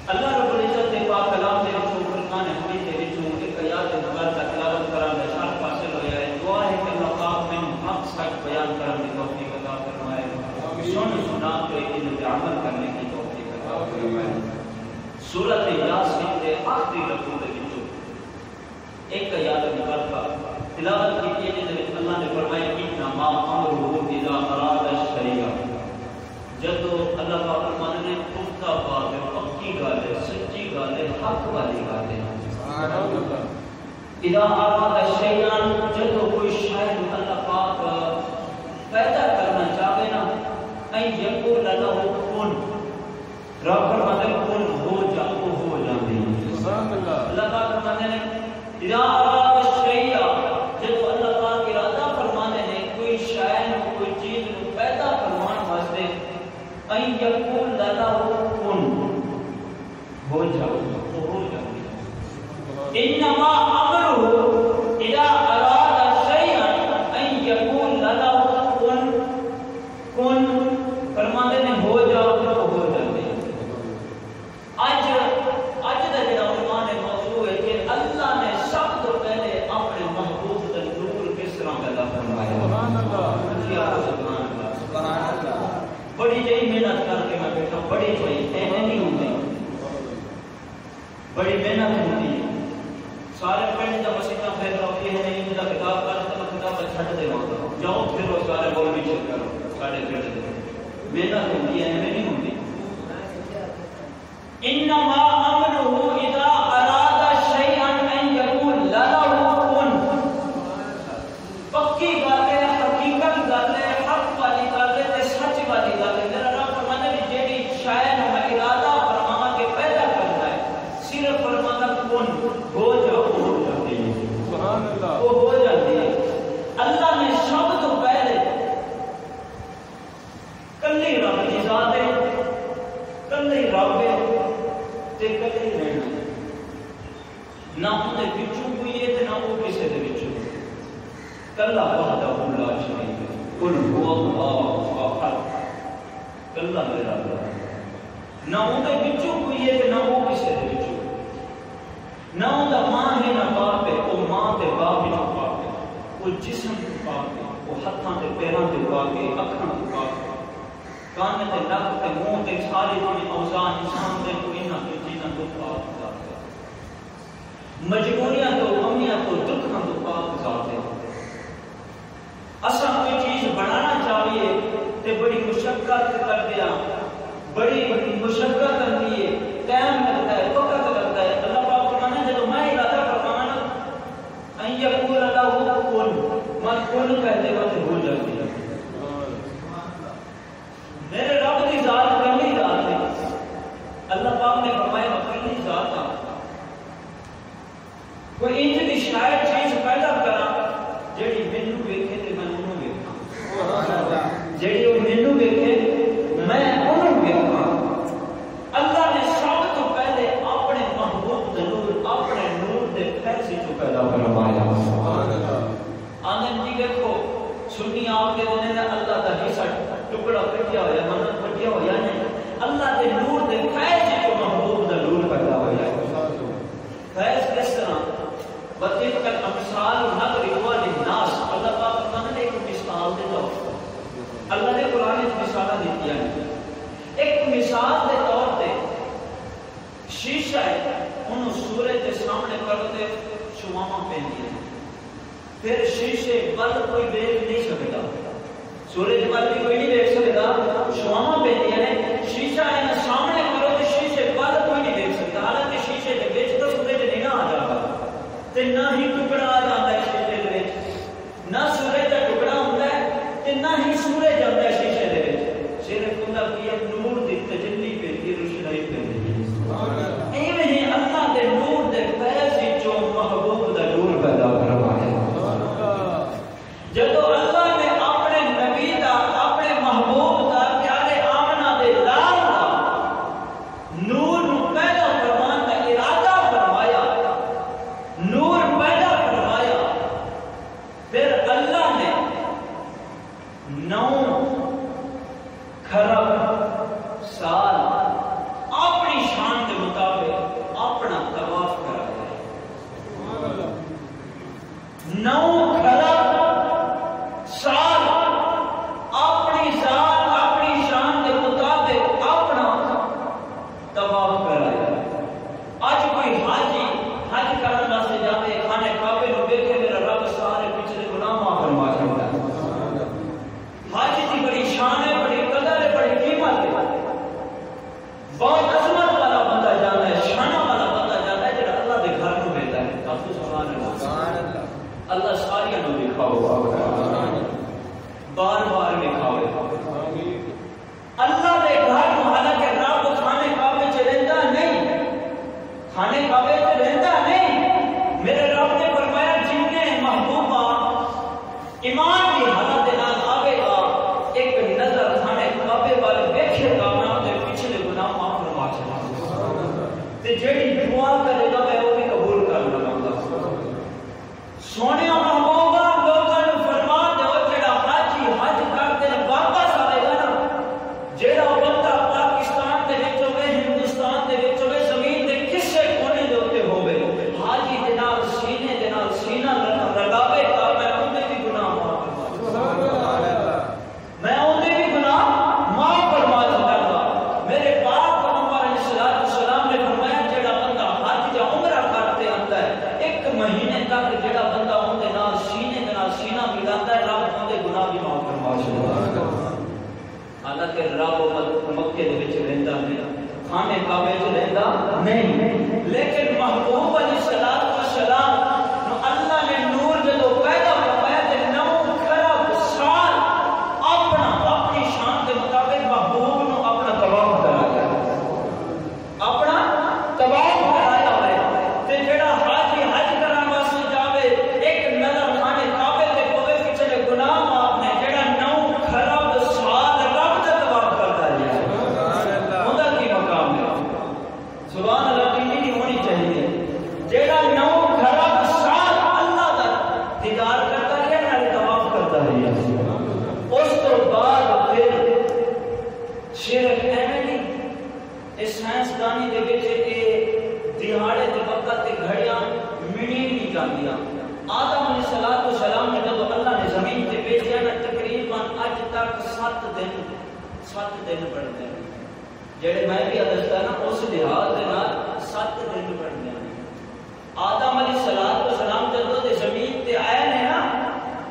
اللہ رب العزت نے پاک کلام دے وچوں فرقان حمید دے وچوں ایک آیات نمبر دا تلاوت کراں گے، ہر پاسے ہویا ہے سورۃ یاسین کے آخری رکوع دے وچوں ایک آیات مبارکہ تلاوت کی ہے جس میں اللہ نے فرمایا انما امرہ اذا اراد شیئا. جب اللہ پاک فرماتے ہیں پختہ بات ہے، پکی گل ہے، سچی گل ہے، حق والی گل ہے. سبحان اللہ. اذا اراد شیئا جب کوئی شے اللہ پاک پیدا کرنا چاہے نا این یقول لہ کن، رب فرماتے ہیں کن ہو جا، وہ ہو جاتی ہے. سبحان اللہ. اللہ پاک فرماتے ہیں اذا اراد شیئا جب اللہ پاک ارادہ فرماتے ہیں کوئی شے کوئی چیز پیدا فرمان واسطے این یقول لہ کن ہو جا، وہ ہو جاتی ہے. انما امرہ اذا اراد شیئا ان یقول لہ کن، کن فرماتے ہیں ہو جا، وہ ہو جاتے ہیں. آج دا جڑا عنوان موضوع ہے کہ اللہ نے سب تو پہلے اپنے محبوب کا نور کس طرح پیدا فرمایا. سبحان اللہ. سبحان اللہ. بڑی جی محنت کر کے میں بیٹھا، بڑی جی نہیں ہوتی، بڑی محنت ہوتی ہے. سارے پنڈ جب مسیحاں پھر ہوتی ہے نہیں جدا کتاب کا تو میں کتاب چھڈ دے وہاں جاؤ پھر وہ سارے بول بھی چل کرو سارے پنڈ دے محنت ہوتی ہے نہیں ہوتی. انما امرہ اذا اراد شیئا ان یقول لہ کن. پکی گل ہے، حقیقت گل ہے، حق والی گل ہے، سچ والی گل ہے. میرا رب فرماتا ہے جیڑی شے نو میں ارادہ فرماواں کہ پیدا کرنا ہے صرف فرماتا کن ہو جا، وہ ہو جاتی ہے. سبحان اللہ. وہ ہو جاتی ہے. اللہ نے سب تو پہلے کلی رب کی ذات ہے، کلی رب ہے تے کلی رہنا نہ اون دے وچوں کوئی ہے تے نہ وہ کسے دے وچوں. کلا وحدہ لا شریک لہ قل هو اللہ احد. کلا میرا رب نہ اون دے وچوں کوئی ہے تے نہ وہ کسے دے وچوں. نہ اون دا ماں ہے نہ باپ ہے، وہ ماں تے باپ ہی نہ پاک ہے. وہ جسم تے پاک ہے، وہ ہتھاں تے پیراں تے پاک ہے، اکھاں تے پاک ہے، کان تے نک تے منہ تے سارے جڑے اوزار انسان دے کوئی نہ کوئی چیزاں تو پاک ذات ہے. مجبوریاں تو غمیاں تو دکھاں تو پاک ذات ہے. اساں کوئی چیز بنانا چاہیے تے بڑی مشقت کرتے ہیں، بڑی مشقت کرتی ہے، ٹائم لگتا ہے، وقت لگتا ہے. اللہ پاک فرماتا ہے جب میں ارادہ فرمانا ان یقول لہ کن، میں کن کہتے وقت ہو جاتی ہے. میرے رب کی ذات کلی ذات ہے. اللہ پاک نے فرمایا میں کلی ذات ہوں. کوئی انج دی شاید چیز پیدا کرا جیڑی مینوں ویکھے تے میں اونوں ویکھاں، جیڑی او مینوں ویکھے میں اونوں ویکھاں. اللہ نے سب تو پہلے اپنے محبوب نور، اپنے نور دے فیض تو پیدا فرمایا. سبحان اللہ. آنند جی دیکھو سنی آپ کے دنے نے اللہ دا حصہ ٹکڑا کٹیا ہوا ہے، منت کٹیا ہوا نہیں. اللہ دے نور دے فیض تو محبوب دا نور پیدا ہوا ہے. فیض کس طرح بتلک الامثال نضربها للناس. اللہ پاک فرماتے ہیں ایک مثال دے دو. اللہ نے قرآن میں مثال دی ہے. ایک مثال دے طور تے شیشہ ہے، انہوں سورج کے سامنے کرتے شواواں پہنی ہے، پھر شیشے بل کوئی دیکھ نہیں سکتا، سورج بل بھی کوئی نہیں دیکھ سکتا، شواواں پہنی ہے. شیشہ ہے نا سامنے کرو تو شیشے بل کوئی نہیں دیکھ سکتا. حالانکہ شیشے کے بیچ تو سورج نہیں نہ آ جاتا تے نہ ہی ٹکڑا آ جاتا ہے شیشے کے بیچ، نہ سورج کا ٹکڑا ہوتا ہے تے نہ ہی سورج آتا ہے شیشے کے بیچ. صرف خدا کی نور دی تجلی پہ دی روشنائی پہ دی. ایویں ہی اللہ دے نور دے فیض جو محبوب دا نور پیدا فرمایا. جدو اللہ نے اپنے نبی دا، اپنے محبوب دا، پیارے آمنہ دے لال دا نور نو پیدا فرمان دا ارادہ فرمایا، نور پیدا فرمایا اللہ سارے نو دکھاؤ بار بار دکھاؤ اللہ دے گھر حالانکہ رب کھانے کعبے چ رہندا نہیں کھانے کعبے چ رہندا نہیں میرے رب نے فرمایا جن نے محبوبہ ایمان کی حالت دے نال آوے گا ایک نظر کھانے کعبے وال ویکھے گا میں اودے پچھلے گناہ معاف فرما چھڈاں تے جیڑی دعا کرے گا میں وہ بھی قبول کر لواں گا سونے محبوبہ لوگاں نوں فرما دو جڑا حج کرتے واپس آئے گا نا جڑا بندہ پاکستان دے وچ ہوے ہندوستان دے وچ ہوے زمین دے کسے کونے دے اوتے ہوے حاجی دے نال سینہ لگاوے گا میں اودے بھی گناہ معاف فرما میں اودے بھی گناہ معاف فرما دوں گا میرے پاک پیغمبر علیہ السلام نے فرمایا جڑا بندہ حج یا عمرہ کرتے آندا ہے ایک مہینے تک جڑا بندہ اودے نال سینہ ملاتا ہے رب اودے گناہ بھی معاف فرما چھڈدا حالانکہ رب مکے دے وچ رہندا نہیں کھانے کعبے وچ رہندا نہیں لیکن محبوب علیہ السلام نو اللہ نے نور جدوں پیدا فرمایا تے 9 خراب سال اپنی شان دے مطابق محبوب نو اپنا طواف کرایا اپنا طواف کرایا ہے تے جڑا حاجی حج کرن واسطے جاوے ایک نظر کھانے کعبے تے پوے پچھلے گناہ معاف نے جڑا 9 خراب سال رب دا طواف کردا ہے اوندا کی مقام ہے سبحان اللہ نہیں ہونی چاہیے جڑا 9 خراب سال اللہ دا دیدار کرتا ہے نال طواف کرتا ہے اس تو بعد پھر شرک ایویں نہیں اس سائنس دانی دے وچ اے دہاڑے دے وقت تے گھڑیاں مڑی نہیں جاندیاں آدم علیہ السلام نے جب اللہ نے زمین تے بھیجیا نا تقریباً اج تک 7 دن بڑھتے ہیں جڑے میں بھی دستا نا اس لحاظ دے نال 7 دن بڑھتے ہیں آدم علیہ السلام جدوں تے زمین تے آئے نے نا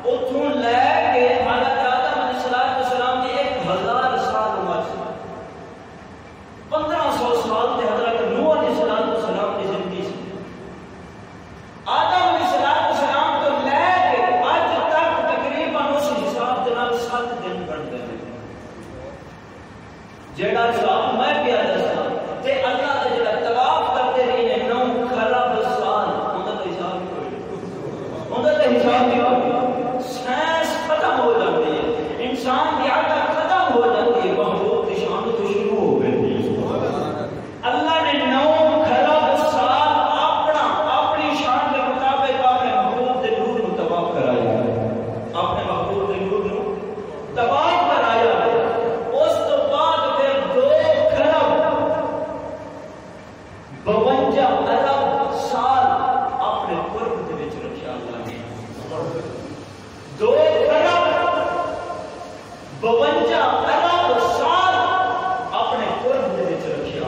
اوتھوں لے کے حالانکہ آدم علیہ السلام دی 1000 سال عمر سی 1500 سال تے حضرت نوح علیہ السلام کی زندگی سی آدم علیہ السلام تو لے کے اج تک تقریباً اس حساب دے نال 7 دن بڑھتے ہیں جڑا حساب میں پیا دسا تے اللہ دا جڑا طواف کرتے رہے 9 خراب سال اوندا تے حساب کوئی اوندا تے حساب نہیں سائنس ختم ہو جاتی ہے انسان کی عقل ختم ہو جاتی ہے محبوب کی شان تو شروع ہو گئی اللہ نے 9 خراب سال اپنی شان کے مطابق اپنے محبوب کے نور کو طواف کرایا اپنے محبوب کے نور کو طواف کرایا اس تو بعد پھر 2 خراب 52 ارب سال اپنے قرب دے وچ رکھیا اللہ نے 2 خراب 52 ارب سال اپنے قرب دے وچ رکھیا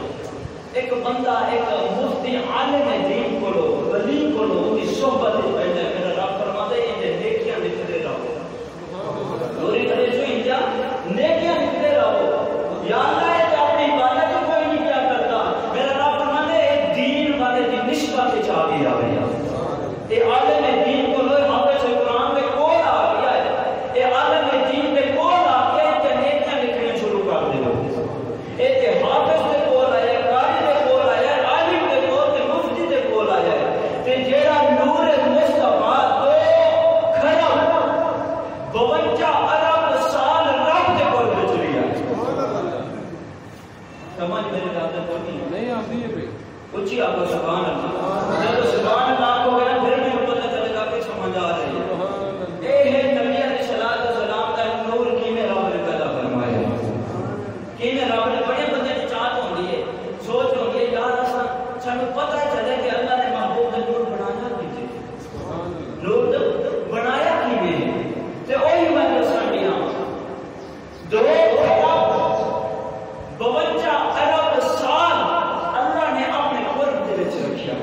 ایک بندہ ایک مفتی عالم دین کو ولی کو ان کی صحبت میں بیٹھا ہے میرا رب فرماتا ہے یہ نیکیاں لکھتے رہو دوری کرے جو انجا نیکیاں لکھتے رہو یا اللہ ہے کہ اپنی عبادت کوئی نہیں کیا کرتا میرا رب فرماتا ہے دین والے دی نسبت چاہ گیا ہے یہ عالم دین کو لوگ حافظ قرآن کے کول آ گیا ہے یہ عالم دین کے کول آ کے تے نیکیاں لکھنا شروع کر دے یہ حافظ کے کول آیا قاری کے کول آیا عالم کے کول تے مفتی کے کول آیا تے جیڑا نور مصطفیٰ 2 خراب 52 ارب سال رب کے کول بچ لیا سمجھ میرے دادا کو نہیں آتی ہے اچھی آپ کو سبحان اللہ جب سبحان اللہ کو گیا پھر بھی پتہ چلے گا کہ سمجھ آ رہی ہے اے ہے نبی علیہ السلام کا نور کی میں رب نے پیدا فرمایا کہ میں رب نے بڑے بندے کی چاہت ہوندی ہے سوچ ہوندی ہے یار سانو پتہ چلے کہ اللہ نے محبوب کا نور بنایا کیویں نور بنایا کیویں تے وہی میں دسن دیا 2 خراب 52 ارب سال اللہ نے اپنے قرب دے وچ رکھیا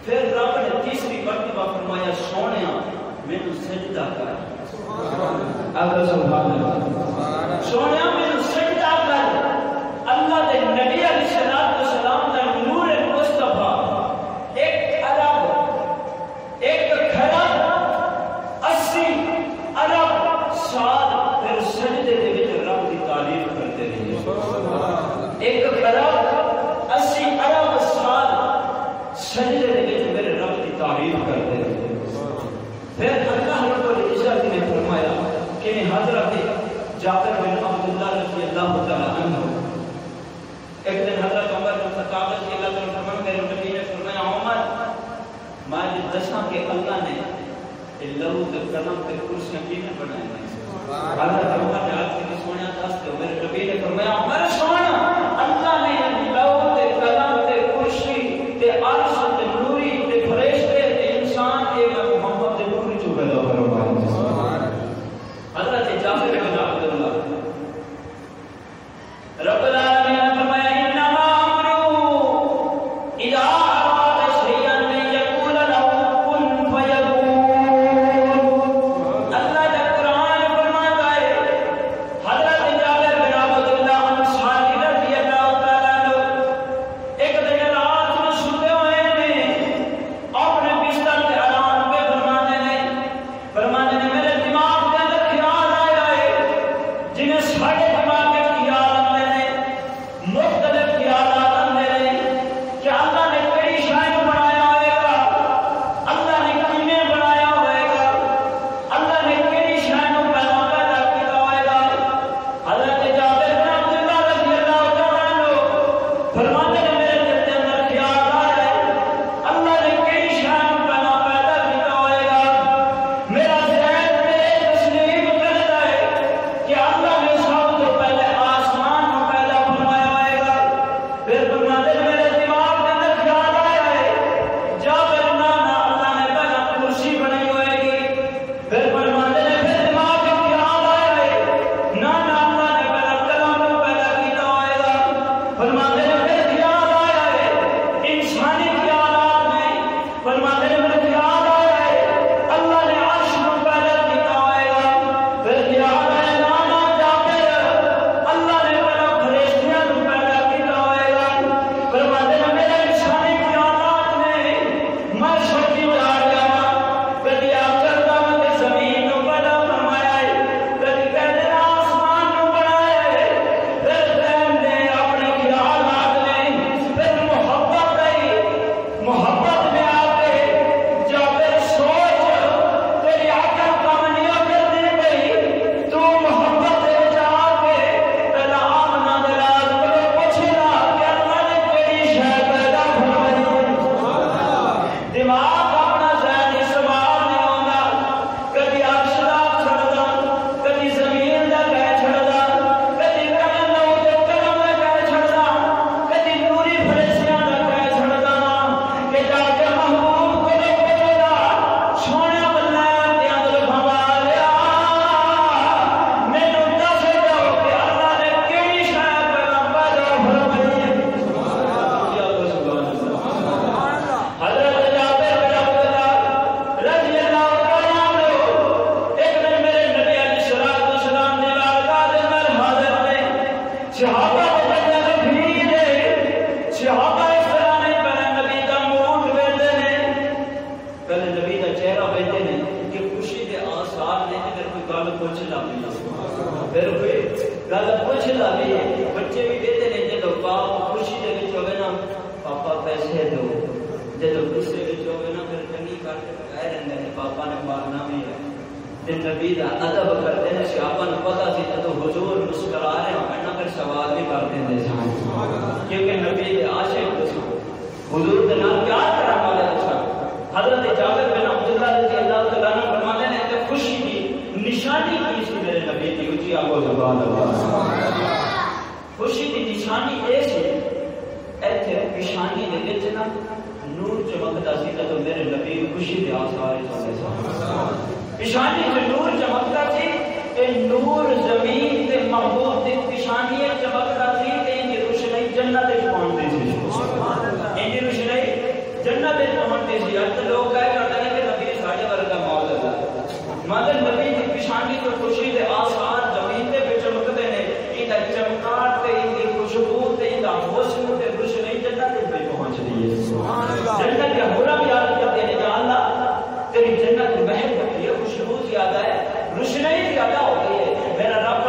پھر رب نے تیسری مرتبہ فرمایا سونیا مینوں سجدہ کر اگر سبحان اللہ سونیا مینوں سجدہ کر اللہ دے نبی علیہ السلام کا نور مصطفیٰ 1 ارب پھر اللہ رب العزت نے فرمایا کہ حضرت جابر بن عبداللہ رضی اللہ تعالی عنہ ایک دن حضرت عمر بن خطاب رضی اللہ تعالی عنہ میرے نبی نے فرمایا عمر میں دساں کہ اللہ نے لہو تے قلم تے کرسیاں کینے بنائے ہیں حضرت عمر نے آج کی سونے دس تے میرے نبی نے فرمایا عمر سونا اللہ نے لہو تے قلم تے کرسی تے عرش تے نوری تے فرشتے تے انسان اے محمد دے نور جو پیدا فرمایا حضرت جابر بن عبداللہ رب العالمین نے فرمایا انما امرو اذا اراد شیئا ان یقول له کن فیکون اللہ کا قرآن فرماتا ہے حضرت جابر بن عبداللہ انصاری رضی اللہ تعالیٰ عنہ ایک دن رات میں سوتے ہوئے نے اپنے بستر کے اعلان پہ فرمانے نے میرے دماغ کے اندر خیال آیا ہے جنہیں ساڑھے دماغ میں خیال آتے ہیں مختلف خیالات آتے ہیں کہ اللہ نے کئی شاید بنایا ہوئے گا اللہ نے کینے بنایا ہوئے گا اللہ نے کئی شاید پیدا کیا ہوئے گا حضرت جابر بن عبداللہ رضی اللہ تعالیٰ عنہ فرماتے ہیں میرے دل کے اندر خیال آیا ہے اللہ نے کئی شاید پیدا کیا ہوئے گا میرا ذہن میں تسلیم کرتا ہے کہ اللہ نے سب سے پہلے آسمان کو پیدا فرمایا ہوئے گا پھر فرماتے ہیں میرے دماغ کے اندر خیال آیا ہے جابر نانا اللہ نے پہلا کرسی بنائی ہوئے گی پھر فرماتے ہیں پھر دماغ میں خیال آیا ہے نانا اللہ نے پہلا کلام کو پیدا کیا ہوئے گا فرماتے ہیں پھر خیال آیا ہے انسانی خیالات میں فرماتے ہیں پھر خیال آیا ہے اللہ نے عرش کو پیدا کیا ہوئے گا پھر خیال آیا نانا جابر اللہ نے پہلا فرشتیاں کو پیدا کیا ہوئے گا فرماتے ہیں میرے انسانی خیالات میں میں سوچی جا رہا ہوں کبھی آپ کرتا ہوں کہ زمین کو پیدا فرمایا ہے کبھی کہتے ہیں آسمان کو بنایا ہے پھر ذہن نے اپنے خیالات میں پھر محبت آئی محبت میں آ کے جابر سوچ تیری عقل کامنیاں کرنے پئی تو محبت دے جا کے پہلا آمنا دراز کو پوچھنا کہ اللہ نے کیڑی شے پیدا فرمائی دماغ اپنا ذہن استعمال نہیں ہوتا کبھی عرش دا چھڑدا کبھی زمین دا کہہ چھڑدا کبھی قلم دا قلم دا کہہ چھڑدا کبھی نوری فرشتیاں دا کہہ چھڑدا کہ جا کے محبوب کو پوچھدا سونا بننا تیاں دل بھوالیا مینوں دس دو کہ اللہ نے کیڑی شے پیدا فرمائی ہے یا سبحان اللہ حضرت جابر بن عبداللہ رضی اللہ تعالیٰ عنہ ایک دن میرے نبی علیہ الصلوۃ والسلام نے بارگاہ دے اندر حاضر ہوئے صحابہ دے اندر بھیڑ ہے صحابہ اس طرح نہیں پہلے نبی کا منہ ویندے نے پہلے نبی کا چہرہ ویندے نے کہ خوشی دے آثار نے اگر کوئی گل پوچھ لاوی پھر کوئی گل پوچھ لاوی بچے بھی کہتے ہیں جدو باپ خوشی دے وچ ہوے نا پاپا پیسے دو جدو غصے وچ ہوے نا پھر کنی کر کے کہہ رہندے نے پاپا نے مارنا بھی ہے تے نبی دا ادب کرتے ہیں صحابہ نے پتہ سی جدو حضور مسکرا رہے ہیں نا پھر سوال بھی کر دیندے سن کیونکہ نبی دے عاشق سن حضور دے نال پیار کرن والے سن حضرت جابر بن عبداللہ رضی اللہ تعالیٰ عنہ فرماتے ہیں کہ خوشی کی نشانی کی سی میرے نبی دی اونچی آگو سبحان اللہ خوشی کی نشانی اے سی ایتھے پیشانی دے وچ نا نور چمکدا سی تے میرے نبی خوشی دے آثار چلے سن پیشانی تے نور چمکدا سی تے نور زمین تے محبوب دی پیشانی چمکدا سی تے ان دی روشنی جنت وچ پہنچدی سی سبحان اللہ ان دی روشنی جنت وچ پہنچدی سی اج لوگ کہہ کرتے ہیں کہ نبی ساڈے ورگا مولا مگر نبی دی پیشانی تے خوشی دے آثار زمین تے وچ چمکدے نے ایندا چمکاٹ تے ان دی خوشبو تے ایندا حسن تے روشنی جنت وچ پہنچدی ہے سبحان اللہ جنت کے حورا بھی یاد کرتے ہیں کہ اللہ تیری جنت محبت ہے خوشبو زیادہ ہے روشنی زیادہ ہو گئی ہے میرا رب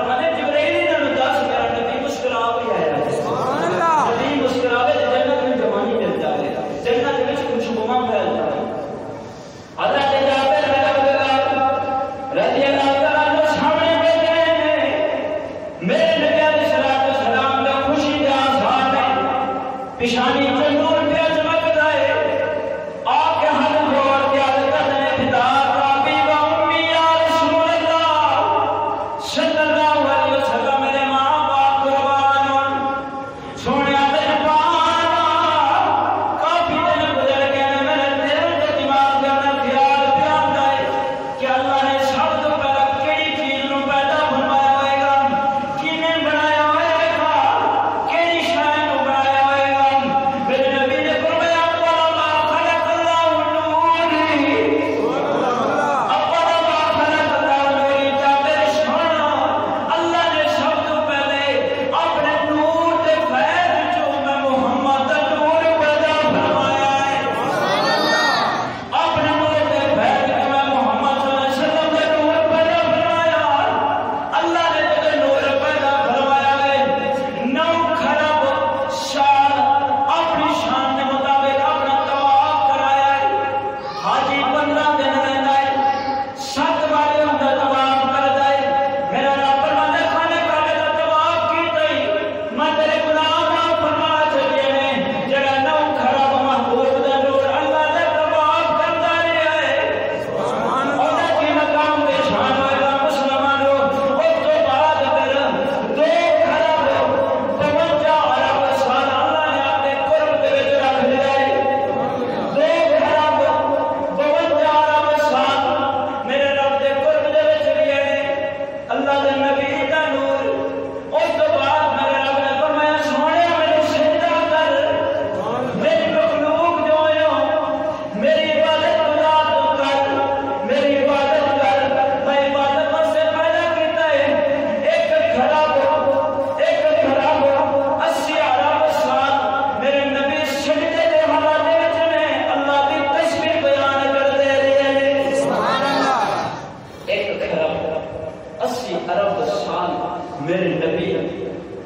میرے نبی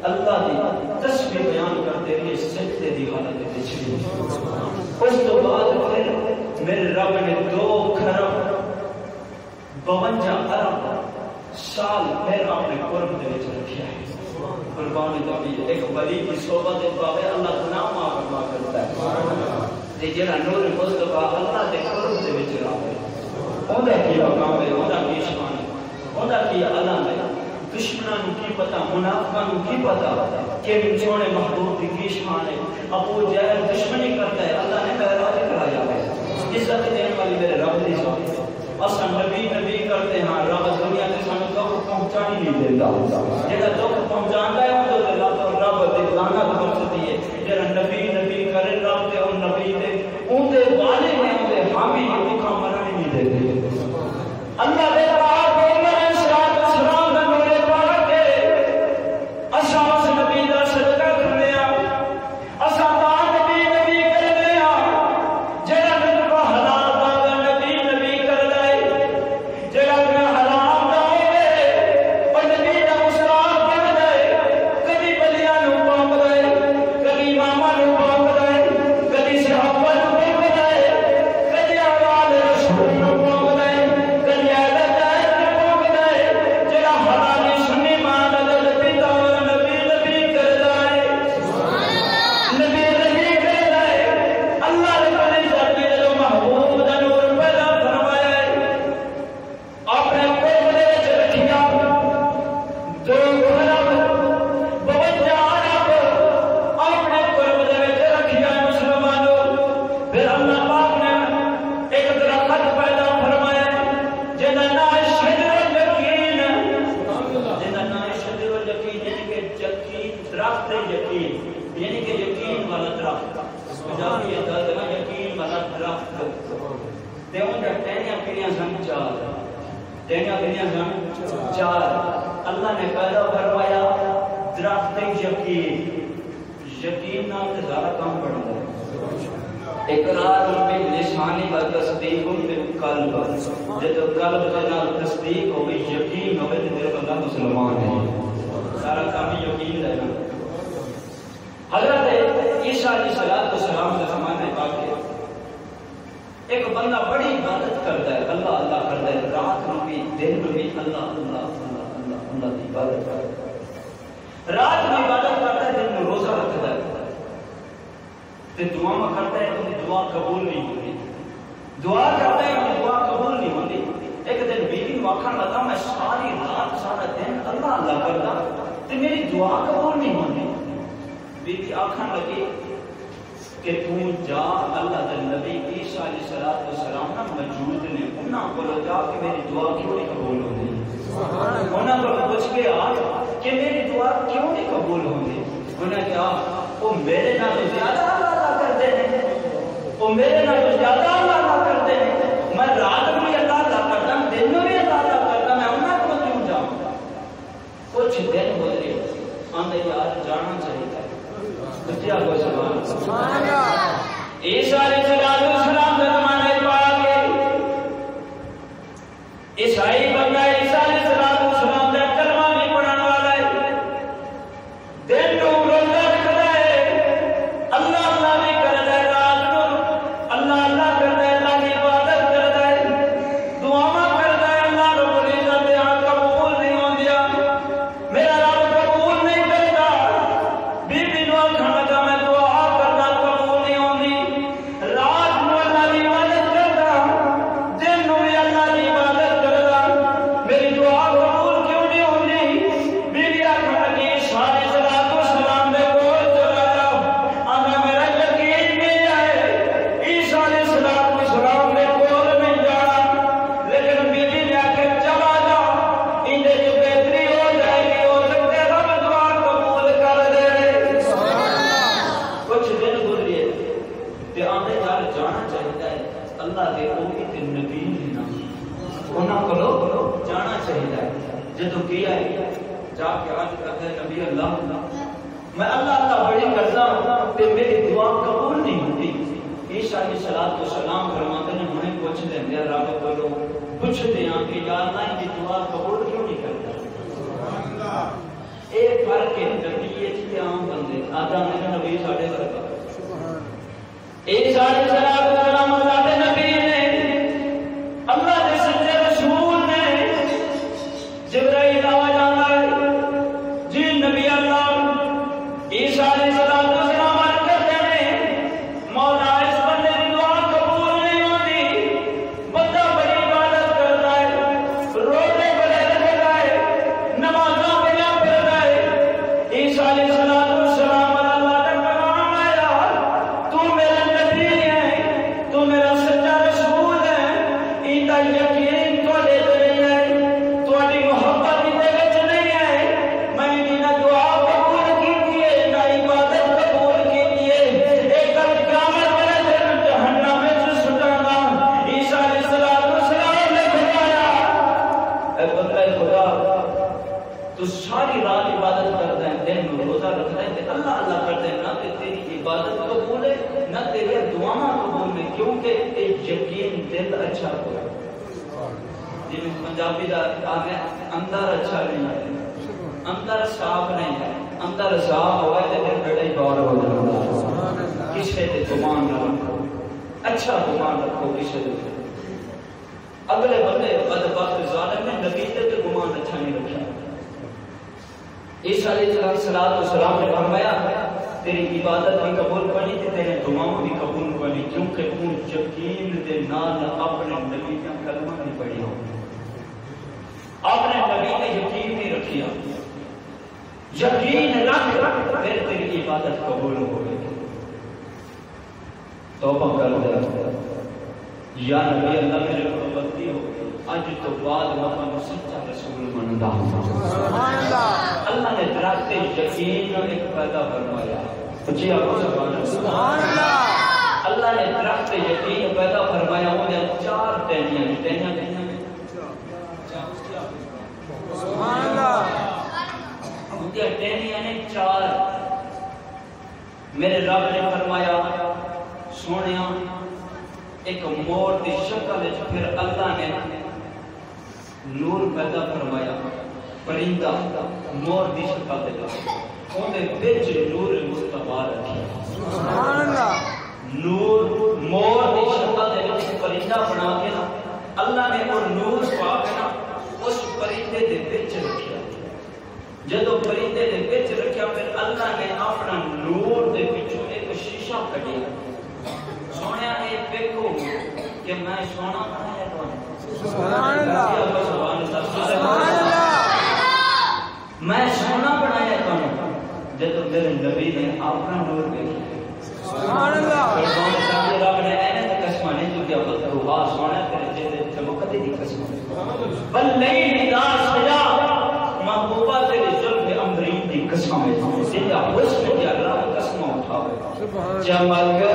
اللہ دی تسبیح بیان کرتے ہوئے سجدے دی حالت میں چھڑی. اس تو بعد پھر میرے رب نے 2 کھرب 52 ارب سال پھر اپنے قرب دے وچ رکھیا ہے. قربانی دا بھی ایک ولی کی صحبت پاوے اللہ گناہ معاف فرما کرتا ہے. تے جڑا نور مصطفیٰ اللہ دے قرب دے وچ رہے اوندا کی مقام ہے, اوندا کی شان ہے, اوندا کی علم ہے. دشمنوں کی پتہ, منافقوں کی پتہ کہ سونے محبوب کی شان ہے. ابو جہل دشمنی کرتا ہے, اللہ نے معراج کرایا ہے. عزت دینے والی میرے رب دی ذات ہے. اساں نبی نبی کرتے ہیں, رب دنیا تے سانو دکھ پہنچانی نہیں دیندا. جڑا دکھ پہنچاندا ہے اون تے رب دی لعنت برسدی ہے. جڑا نبی نبی کرے رب تے اون نبی تے اون دے والے نے اون دے حامی دکھ مرنے نہیں دیندے. اللہ دے پاک اللہ نے پیدا فرمایا درخت یقین نال زیادہ کام بڑھتا ہے. اقرار باللسان و تصدیق بالقلب. جب قلب کے نال تصدیق ہو گئی, یقین ہو گئی, تو بندہ مسلمان ہے. سارا کام یقین ہے. حضرت عیسیٰ علیہ السلام کے زمانے پاک ایک بندہ بڑی عبادت کرتا ہے, اللہ اللہ کرتا ہے, رات میں بھی دن میں بھی اللہ اللہ اللہ اللہ اللہ کی عبادت کرتا ہے. رات میں عبادت کرتا ہے, دن میں روزہ رکھتا ہے, تے دعا میں کرتا ہے تو دعا قبول نہیں ہوتی. دعا کرتا ہے تو دعا قبول نہیں ہوتی. ایک دن بیوی واقع لگا میں ساری رات سارا دن اللہ اللہ کرتا تے میری دعا قبول نہیں ہوتی. بیوی آنکھیں لگی کہ تم جا اللہ دے نبی عیسیٰ علیہ السلام نہ موجود نے, انہاں کو جا کہ میری دعا کیوں نہیں قبول ہوتی. انہاں کو پوچھ کے آ کہ میری دعا کیوں نہیں قبول ہوتی. انہاں نے کہا وہ میرے نال زیادہ اللہ کرتے ہیں, وہ میرے نال زیادہ اللہ کرتے ہیں. میں رات میں اللہ کرتا ہوں, دن میں بھی اللہ کرتا, میں انہاں کو کیوں جاؤں. کچھ دن گزرے, آندے یار جانا چاہیے. عیسیٰ علیہ السلام کا زمانہ پاک ہے. عیسائی بندہ عیسیٰ علیہ السلام کا کلمہ بھی پڑھنے والا ہے, دن کو روزہ رکھتا ہے, اللہ اللہ بھی کرتا ہے, رات کو اللہ اللہ کرتا ہے, اللہ کی عبادت کرتا ہے, دعا کرتا ہے. اللہ رب العزت قبول نہیں ہوندیا, میرا رب قبول نہیں کرتا. بی بی نو کھانا میں دعا کرنا قبول نہیں ہوندی. رات کو اللہ کی عبادت کرتا, دن کو بھی اللہ کی عبادت کرتا, میری دعا قبول کیوں نہیں ہوندی. بی بی آخر لگی سارے السلام دے کول چلا جاؤ, آندا میرا یقین نہیں ہے عیسیٰ علیہ السلام دے کول نہیں جانا. لیکن بی بی نے آخر چلا جاؤ, اندے جو بہتری ہو جائے گی, ہو سکتے رب دعا قبول کر دے. کچھ دن گزرے تے آندے یار جانا چاہیے, اللہ دے اوہی تے نبی نے نا, انہاں کو جانا چاہیے. جدوں کیا ہے جا کے آج کہتے ہیں نبی اللہ میں اللہ اللہ بڑی کرتا ہوں تے میری دعا قبول نہیں ہوتی. عیسیٰ علیہ السلام فرماتے ہیں ہمیں پوچھ دیں گے رب کو پوچھتے ہیں کہ یا اللہ کی دعا قبول کیوں نہیں کرتا. ایک فرق ہے نبی ہے عام بندے آدھا میں نبی ساڑھے سرکار ایک ساڑھے سلام اللہ کے نبی نے اللہ کے سچے رسول نے جبرائیل آواز آنا ہے جی نبی اللہ عیسیٰ علیہ السلام کرتے ہیں مولا اس بندے کی دعا قبول نہیں ہوتی بندہ بڑی عبادت کرتا ہے روزے بڑے رکھتا ہے نمازوں بڑا پڑھتا ہے عیسیٰ علیہ السلام اللہ کا پیغام آیا تو میرا نبی ہے تو میرا سچا رسول ہے ان کا یقین تو دے نہیں ہے تھوڑی محبت دے وچ نہیں ہے میں نہ دعا قبول کی ہے نہ عبادت قبول کی ہے ایک قیامت میں جہنم میں سٹانا عیسیٰ علیہ السلام نے فرمایا اے بندہ خدا تو ساری رات عبادت کرتا ہے دن میں روزہ رکھتا ہے کہ اللہ اللہ کرتا ہے نہ کہ تیری عبادت قبول ہے نہ تیرے دعاواں قبول ہے کیونکہ ایک یقین دل اچھا ہوا جی میں پنجابی دا آگے اندر اچھا نہیں ہے اندر صاف نہیں ہے اندر صاف ہوا ہے تو بڑے دور ہو جاتا کسی سے گمان نہ رکھو اچھا گمان رکھو کسی سے اگلے بندے بدبخت ظالم نے نبی تے گمان اچھا نہیں رکھا عیسیٰ علیہ السلام نے فرمایا تیری عبادت بھی قبول کرنی تھی تیرے دعاؤں بھی قبول کرنی کیونکہ تو یقین دے نال اپنے نبی کا کلمہ نہیں پڑھی ہو اپنے نبی نے یقین نہیں رکھیا یقین رکھ پھر تیری عبادت قبول ہو گئی توبہ کر دے یا نبی اللہ میرے کو غلطی ہو گئی آج تو بعد میں سچا رسول مندا اللہ نے درخت یقین ایک پیدا فرمایا جی آپ سبحان اللہ اللہ نے درخت یقین پیدا فرمایا انہیں 4 ٹہنیاں سبحان اللہ انہیں ٹہنیاں نے 4 میرے رب نے فرمایا سونیا ایک مور کی شکل ہے پھر اللہ نے نور پیدا فرمایا پرندہ مور کی شکل دے اوندے وچ نور مصطفیٰ رکھیا سبحان اللہ نور مور کی شکل دے وچ پرندہ بنا کے نا اللہ نے وہ نور پا کے نا اس پرندے دے وچ رکھیا جدو پرندے دے وچ رکھیا پھر اللہ نے اپنا نور دے وچوں ایک شیشہ کڈیا سونیا اے دیکھو کہ میں سونا بنایا سبحان اللہ سبحان اللہ میں سونا بنایا جب میرے نبی نے اپنا نور دیکھا سبحان اللہ پھر رب نے اینے قسم نہیں جو کہ اب روحا سونا تیرے جیسے چمکتی دی قسم بل نہیں اذا سجا محبوبہ تیری زلف امرین دی قسم ہے جیسا حسن کی اللہ قسم اٹھاوے چمک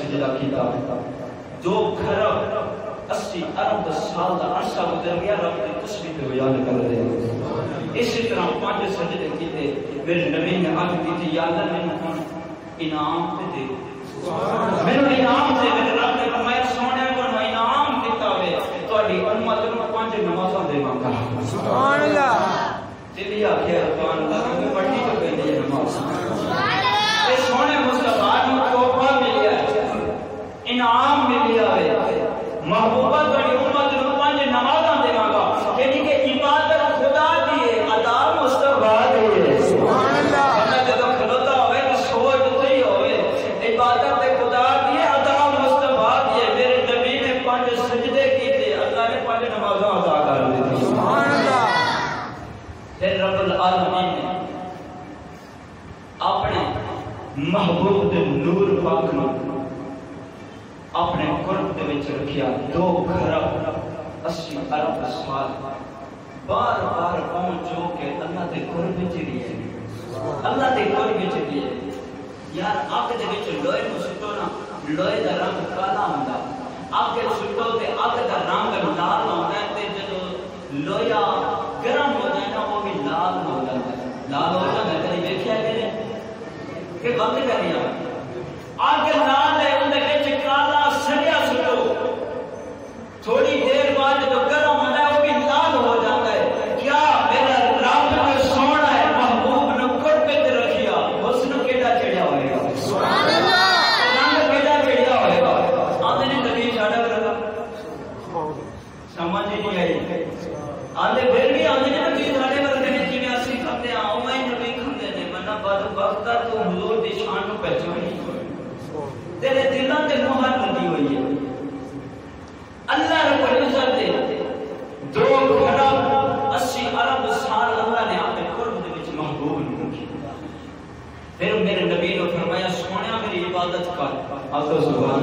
سجدہ کیتا 2 خراب 80 ارب سال کا عرصہ گزر گیا رب کی تسبیح پہ یاد کر رہے ہیں اسی طرح 5 سجدے کیتے میرے نبی نے عرض کی تھی یا اللہ میں انعام پہ دے میرے انعام سے میرے رب نے فرمایا سونے کو انعام دیتا ہوئے تہاڈی امت نوں 5 نمازاں دیواں گا سبحان اللہ دلی آکھیا سبحان اللہ میں پڑھی تو پہلی نماز سبحان اللہ اے سونے مصطفی نوں تحفہ ملیا انعام ملیا ہے محبوبہ تہاڈی امت نوں 5 نمازاں دیواں گا یعنی کہ عبادت خدا دی ہے ادا مصطفی دی ہے سبحان اللہ میں جدوں کھلوتا ہوئے تو سوچ تھی ہوئے عبادت خدا دی ہے ادا مصطفی دی ہے میرے نبی نے 5 سجدے کیتے اللہ نے 5 نمازاں ادا کر دی سبحان اللہ پھر رب العالمین نے اپنے محبوب دے نور پاک نوں اپنے قرب دے وچ رکھیا 2 خراب 80 ارب سال بار بار پہنچو کہ اللہ دے قرب وچ رہیے اللہ دے قرب وچ رہیے یار اگ دے وچ لوہے نوں سٹو نا لوہے دا رنگ کالا ہوندا اگ دے سٹو تے اگ دا رنگ لال ہوندا تے جدوں لوہا گرم ہو جائے نا وہ بھی لال ہو جاتا ہے لال ہو جاتا ہے کہیں دیکھیا کہ بند کریا آگ لال ہے اندر وچ کالا سڑیا سٹو تھوڑی دیر بعد جو گرم ہوتا ہے وہ بھی لال ہو جاتا ہے کیا میرا رب جو سونا ہے محبوب نے قرب پہ رکھیا اس نے کیڑا چڑھیا ہوئے گا سبحان اللہ رنگ کیڑا چڑھیا ہوئے گا آندے نے نبی ساڈا ورگا سمجھ نہیں آئی آندے پھر بھی آندے نے نبی ساڈے ورگے نے جویں اسی کھاندے ہاں اوویں ہی نبی کھاندے نے منا بدبخت تو حضور دی شان نوں پہچانی تیرے دلاں تے مہر لگی ہوئی ہے اللہ رب العزت دے 2 خراب 80 ارب سال اللہ نے اپنے قرب دے وچ محبوب نوں رکھیا پھر میرے نبی نے فرمایا سونیا میری عبادت کر آخر سبحان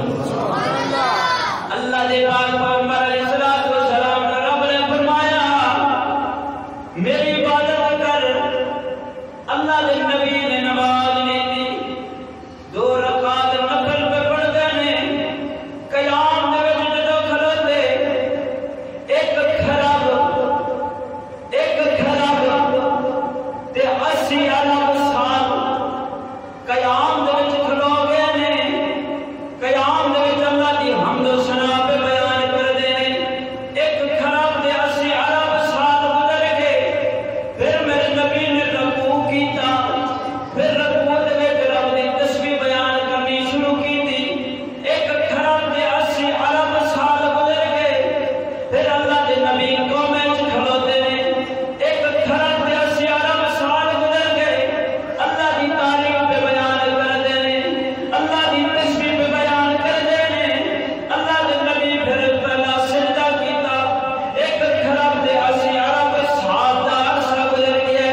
اللہ اللہ دے پاک پیغمبر علیہ الصلوۃ والسلام نے رب نے فرمایا میری عبادت کر اللہ دے نبی نے نماز نہیں دی 2 رکعت نفل پہ پڑھتے ہیں قیام دے وچ جدوں کھلوتے ایک خراب تے 80 ارب سال قیام دے وچ کھلو گئے نے قیام دے وچ اللہ دی حمد و ثنا پہ بیان کر دے ایک خراب تے 80 ارب سال گزر گئے پھر میرے نبی نے رکوع کیتا پھر رکوع دے وچ رب دی تسبیح بیان کرنی شروع کیتی ایک خراب تے 80 ارب سال گزر گئے پھر اللہ دے نبی قوم وچ کھلوتے نے ایک خراب تے 80 ارب سال گزر گئے اللہ دی تعریف پہ بیان کر دے اللہ دی تسبیح پہ بیان کر دے اللہ دے نبی پھر پہلا سجدہ کیتا ایک خراب تے 80 ارب سال دا عرصہ گزر گیا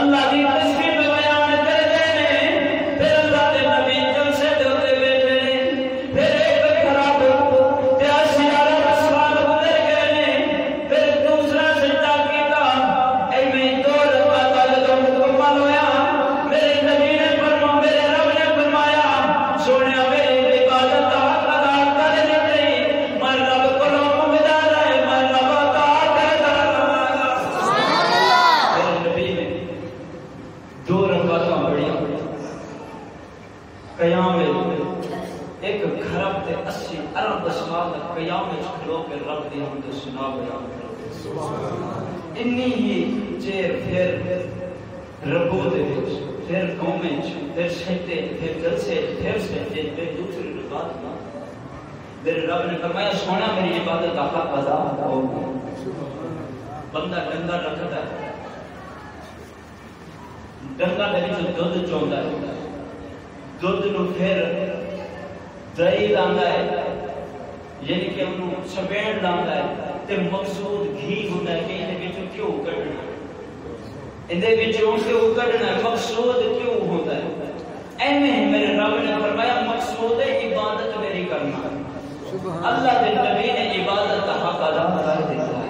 اللہ دی تسبیح پہ بیان کر دے پھر اللہ دے نبی جلسے دے اوتے بیٹھے پھر ایک خراب تے 80 ارب سال گزر گئے پھر دوسرا سجدہ کیتا ایویں 2 رکعت جدوں مکمل ہویا میرے نبی نے فرمایا میرے رب نے فرمایا سونیا میری عبادت دا حق ادا کر دتی میں رب کولوں منگدا رہے میں رب عطا کردا رہاں سبحان اللہ میرے نبی نے 2 رکعتاں پڑھیاں قیام ایک خراب تے 80 ارب سال تک قیام وچ کھلو کے رب دی حمد و ثنا بیان کرو سبحان اللہ انی ہی چیر پھر رکوع دے وچ پھر قوم وچ پھر سجدے پھر جلسے پھر سجدے پھر دوسری رکعت میرے رب نے فرمایا سونا میری عبادت دا حق ادا ہو بندہ ڈنگر رکھتا ہے ڈنگر دے وچ دودھ چوندا ہے دودھ نو پھر دہی لاندا ہے یعنی کہ انہوں سبیڑ لاندا ہے تے مقصود گھی ہوندا ہے کہ اندے وچوں کیوں کڈنا اندے وچوں کیوں کڈنا مقصود کیوں ہوندا ہے ایویں میرے رب نے فرمایا مقصود ہے عبادت میری کرنا اللہ دے نبی نے عبادت کا حق ادا کر دیا ہے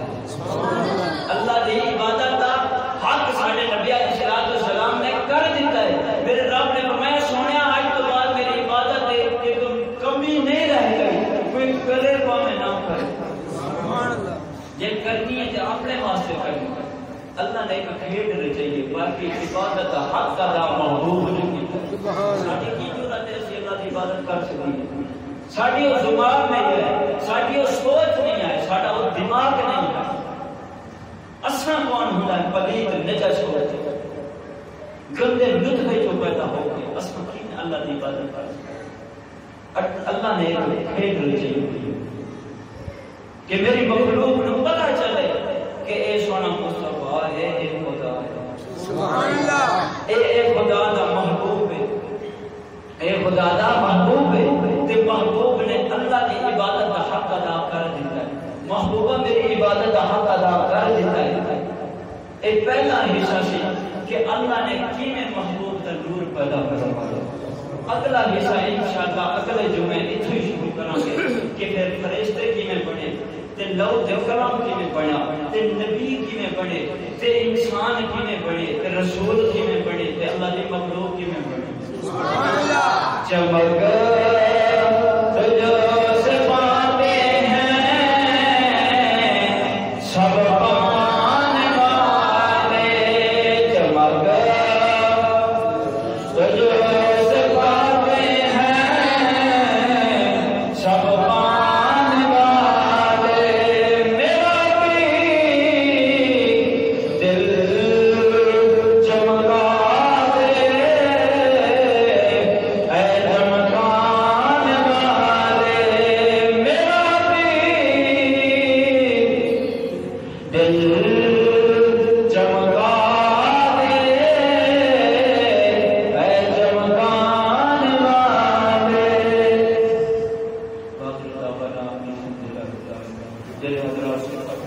اللہ دی عبادت کا حق ساڈے نبی علیہ السلام نے کر دیتا ہے میرے رب نے فرمایا سونیا آج تو بعد میری عبادت دے کہ تم کمی کرے جے کرنی ہے تو اپنے واسطے کرنی ہے اللہ نے ایک کھیڈ رچائی ہے باقی عبادت حق ادا محبوب نے کی ساڈی کی ضرورت ہے اسی اللہ کی عبادت کر سکتے ہیں ساڈی وہ دماغ نہیں ہے ساڈی وہ سوچ نہیں ہے ساڈا وہ دماغ نہیں ہے اساں کون ہوندا ہے پلیت نجس ہوتے گندے نطفے جو پیدا ہو کے اساں کی اللہ کی عبادت کر سکتے اللہ نے ایک کھیڈ رچائی ہے کہ میری مخلوق کو پتہ چلے کہ اے سونا مصطفیٰ ہے اے خدا ہے سبحان اللہ اے خدا دا محبوب ہے اے خدا دا محبوب ہے تے محبوب نے اللہ کی عبادت کا حق ادا کر دیتا ہے محبوبہ میری عبادت کا حق ادا کر دیتا ہے اے پہلا حصہ سی کہ اللہ نے کیویں محبوب دا نور پیدا کروایا اگلا حصہ انشاءاللہ اگلے جمعے اتھوں ہی شروع کریں گے کہ پھر فرشتے کیویں بنے تے لو جو کلام کیویں بنا تے نبی کیویں بنے تے انسان کیویں بنے تے رسول کیویں بنے تے اللہ دی مخلوق کیویں بنے سبحان اللہ چمک تجھو سے پاتے ہیں سب پانے والے چمک تجھو سے پاتے ہیں سب جل